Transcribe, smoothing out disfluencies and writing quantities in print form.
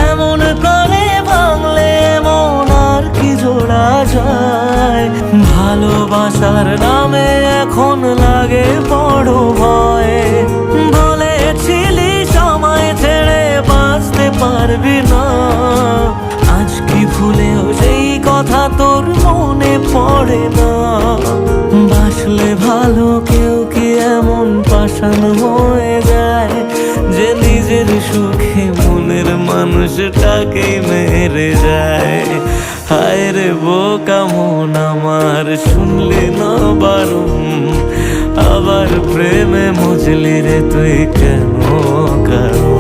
এমন করে ভাঙলে মন আর কি জোড়া যায়। ভালোবাসার নামে এখন লাগে বড় ভয়। বলেছিলি সময় ছেড়ে বাঁচতে পারবি না, আজ কি ভুলেও সেই কথা তোর মনে পড়ে না? বাসলে ভালো কেউ কি এমন পাষাণ হয়ে যায় যে নিজের সুখে মনের মানুষটাকেই মেরে যায়? হায় রে বোকা মন আমার, শুনলি না বারণ, আবার প্রেমে মজলি রে তুই কেন কারণ?